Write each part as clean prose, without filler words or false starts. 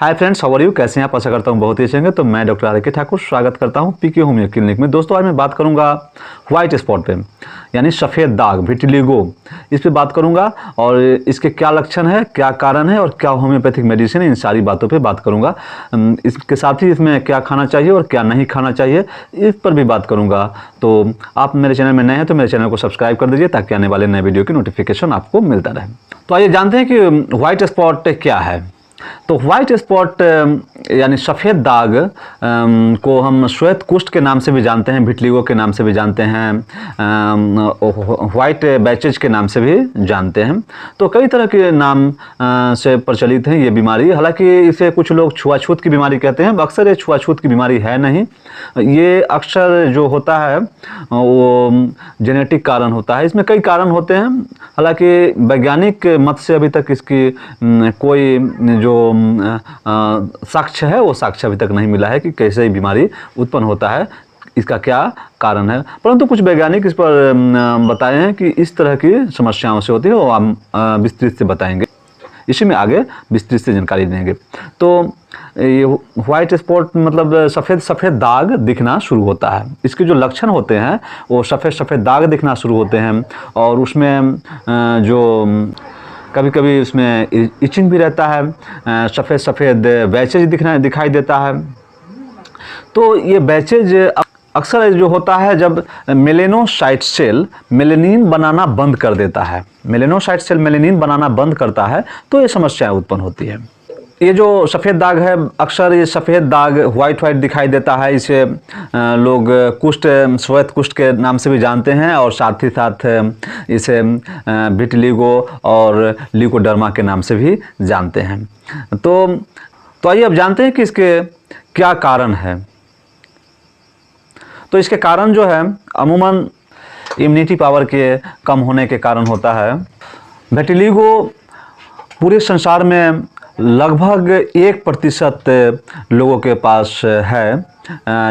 Hi friends, how are you? कैसे हैं आप? आशा करता हूँ बहुत ही अच्छे होंगे। तो मैं डॉक्टर आर के ठाकुर स्वागत करता हूँ पीके होमियो क्लिनिक में। दोस्तों, आज मैं बात करूँगा व्हाइट स्पॉट पे, यानी सफ़ेद दाग, विटिलिगो, इस पे बात करूँगा और इसके क्या लक्षण है, क्या कारण है और क्या होम्योपैथिक मेडिसिन है, इन सारी बातों पे बात करूँगा। इसके साथ ही इसमें क्या खाना चाहिए और क्या नहीं खाना चाहिए, इस पर भी बात करूँगा। तो आप मेरे चैनल में नए हैं तो मेरे चैनल को सब्सक्राइब कर दीजिए ताकि आने वाले नए वीडियो की नोटिफिकेशन आपको मिलता रहे। तो आइए जानते हैं कि व्हाइट स्पॉट क्या है। तो व्हाइट स्पॉट यानी सफ़ेद दाग को हम श्वेत कुष्ठ के नाम से भी जानते हैं, विटिलिगो के नाम से भी जानते हैं, व्हाइट बैचेज के नाम से भी जानते हैं। तो कई तरह के नाम से प्रचलित है ये बीमारी। हालांकि इसे कुछ लोग छुआछूत की बीमारी कहते हैं। अक्सर ये छुआछूत की बीमारी है नहीं। ये अक्सर जो होता है वो जेनेटिक कारण होता है। इसमें कई कारण होते हैं। हालांकि वैज्ञानिक मत से अभी तक इसकी कोई जो साक्ष्य है वो साक्ष्य अभी तक नहीं मिला है कि कैसे बीमारी उत्पन्न होता है, इसका क्या कारण है। परंतु कुछ वैज्ञानिक इस पर बताए हैं कि इस तरह की समस्याओं से होती है, वो हम विस्तृत से बताएंगे। इसी में आगे विस्तृत से जानकारी देंगे। तो ये व्हाइट स्पॉट मतलब सफ़ेद दाग दिखना शुरू होता है। इसके जो लक्षण होते हैं वो सफ़ेद दाग दिखना शुरू होते हैं और उसमें जो कभी कभी उसमें इचिंग भी रहता है। सफ़ेद बैचेज दिखाई देता है। तो ये बैचेज अक्सर जो होता है जब मेलेनोसाइट सेल मेलेनिन बनाना बंद कर देता है, मेलेनोसाइट सेल मेलेनिन बनाना बंद करता है तो ये समस्याएं उत्पन्न होती है। ये जो सफ़ेद दाग है, अक्सर ये सफ़ेद दाग वाइट दिखाई देता है। इसे लोग कुष्ठ, श्वेत कुष्ठ के नाम से भी जानते हैं और साथ ही साथ इसे विटिलिगो और ल्यूकोडर्मा के नाम से भी जानते हैं। तो आइए अब जानते हैं कि इसके क्या कारण है। तो इसके कारण जो है अमूमन इम्यूनिटी पावर के कम होने के कारण होता है। विटिलिगो पूरे संसार में लगभग 1% लोगों के पास है।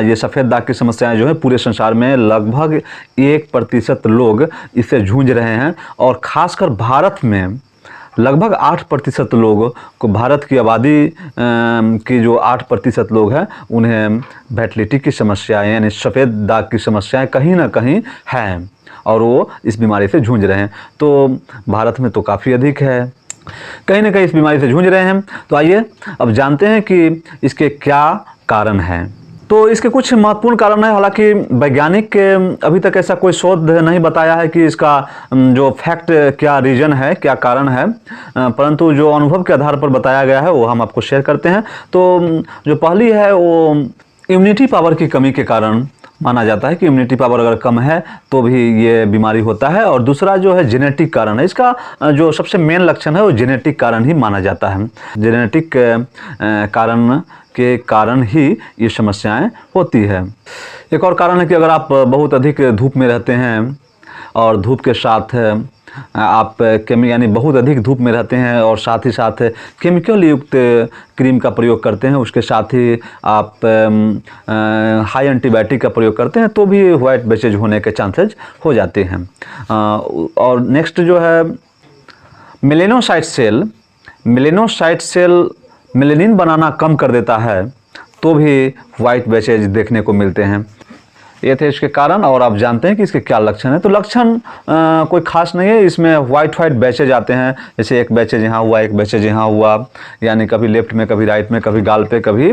ये सफ़ेद दाग की समस्याएं जो है पूरे संसार में लगभग 1% लोग इससे जूझ रहे हैं और ख़ासकर भारत में लगभग 8% लोगों को, भारत की आबादी की जो 8% लोग हैं उन्हें विटिलिटी की समस्याएं यानी सफ़ेद दाग की समस्याएं कहीं ना कहीं हैं और वो इस बीमारी से जूझ रहे हैं। तो भारत में तो काफ़ी अधिक है, कहीं ना कहीं इस बीमारी से जूझ रहे हैं। तो आइए अब जानते हैं कि इसके क्या कारण हैं। तो इसके कुछ महत्वपूर्ण कारण है। हालांकि वैज्ञानिक अभी तक ऐसा कोई शोध नहीं बताया है कि इसका जो फैक्ट क्या रीजन है, क्या कारण है, परंतु जो अनुभव के आधार पर बताया गया है वो हम आपको शेयर करते हैं। तो जो पहली है वो इम्यूनिटी पावर की कमी के कारण माना जाता है कि इम्यूनिटी पावर अगर कम है तो भी ये बीमारी होता है। और दूसरा जो है जेनेटिक कारण है। इसका जो सबसे मेन लक्षण है वो जेनेटिक कारण ही माना जाता है। जेनेटिक कारण के कारण ही ये समस्याएं होती है। एक और कारण है कि अगर आप बहुत अधिक धूप में रहते हैं और धूप के साथ आप यानी बहुत अधिक धूप में रहते हैं और साथ ही साथ केमिकल युक्त क्रीम का प्रयोग करते हैं, उसके साथ ही आप हाई एंटीबायोटिक का प्रयोग करते हैं तो भी व्हाइट बैचेज होने के चांसेस हो जाते हैं। और नेक्स्ट जो है मेलेनोसाइट सेल मेलेनिन बनाना कम कर देता है तो भी व्हाइट बैचेज देखने को मिलते हैं। ये थे इसके कारण। और आप जानते हैं कि इसके क्या लक्षण है। तो लक्षण कोई खास नहीं है। इसमें व्हाइट बैचेज आते हैं, जैसे एक बैचेज यहाँ हुआ, एक बैचेज यहाँ हुआ, यानी कभी लेफ्ट में, कभी राइट में, कभी गाल पे, कभी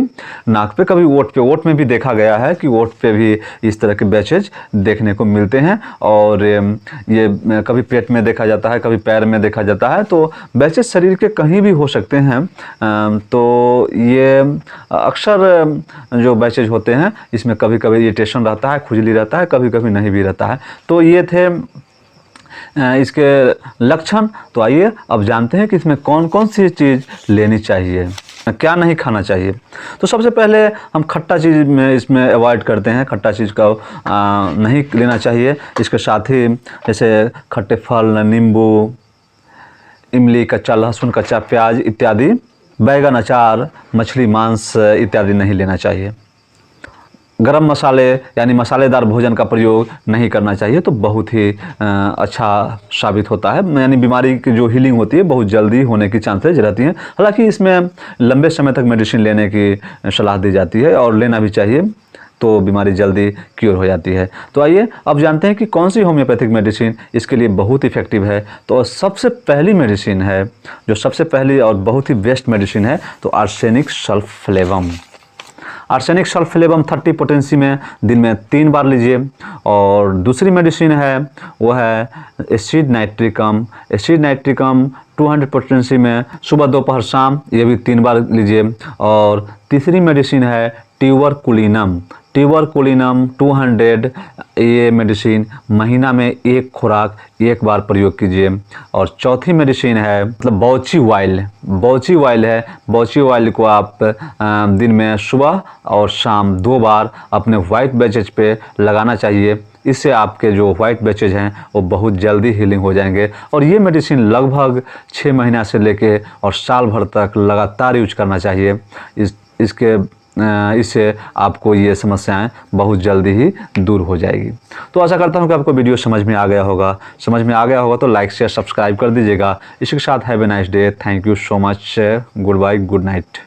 नाक पे, कभी ओठ पे। ओठ में भी देखा गया है कि ओठ पे भी इस तरह के बैचेज देखने को मिलते हैं। और ये कभी पेट में देखा जाता है, कभी पैर में देखा जाता है। तो बैचेज शरीर के कहीं भी हो सकते हैं। तो ये अक्सर जो बैचेज होते हैं इसमें कभी कभी इरिटेशन रहता है, खुजली रहता है, कभी कभी नहीं भी रहता है। तो ये थे इसके लक्षण। तो आइए अब जानते हैं कि इसमें कौन कौन सी चीज़ लेनी चाहिए, क्या नहीं खाना चाहिए। तो सबसे पहले हम खट्टा चीज़ में इसमें अवॉइड करते हैं, खट्टा चीज़ का नहीं लेना चाहिए। इसके साथ ही जैसे खट्टे फल, नींबू, इमली, कच्चा लहसुन, कच्चा प्याज इत्यादि, बैगन, अचार, मछली, मांस इत्यादि नहीं लेना चाहिए। गरम मसाले यानी मसालेदार भोजन का प्रयोग नहीं करना चाहिए, तो बहुत ही अच्छा साबित होता है। यानी बीमारी की जो हीलिंग होती है बहुत जल्दी होने की चांसेस रहती हैं। हालांकि इसमें लंबे समय तक मेडिसिन लेने की सलाह दी जाती है और लेना भी चाहिए, तो बीमारी जल्दी क्योर हो जाती है। तो आइए अब जानते हैं कि कौन सी होम्योपैथिक मेडिसिन इसके लिए बहुत इफ़ेक्टिव है। तो सबसे पहली मेडिसिन है, जो सबसे पहली और बहुत ही बेस्ट मेडिसिन है, तो आर्सेनिक सल्फेलेबम। आर्सेनिक सल्फेलेबम 30 पोटेंसी में दिन में 3 बार लीजिए। और दूसरी मेडिसिन है वो है acid nitricum. Acid nitricum 200 potency में सुबह दोपहर शाम, ये भी 3 बार लीजिए। और तीसरी मेडिसिन है ट्यूबरकुलिनम। ट्यूबरकुलिनम 200, ये मेडिसिन महीना में 1 खुराक 1 बार प्रयोग कीजिए। और चौथी मेडिसिन है मतलब बौची ऑयल। बौची ऑयल है, बौची ऑयल को आप दिन में सुबह और शाम 2 बार अपने वाइट पैचेज पे लगाना चाहिए। इससे आपके जो वाइट पैचेज हैं वो बहुत जल्दी हीलिंग हो जाएंगे। और ये मेडिसिन लगभग 6 महीना से लेके और साल भर तक लगातार यूज करना चाहिए। इससे आपको ये समस्याएं बहुत जल्दी ही दूर हो जाएगी। तो आशा करता हूँ कि आपको वीडियो समझ में आ गया होगा। समझ में आ गया होगा तो लाइक शेयर सब्सक्राइब कर दीजिएगा। इसी के साथ have a nice day. Thank you so much. Good bye, good night.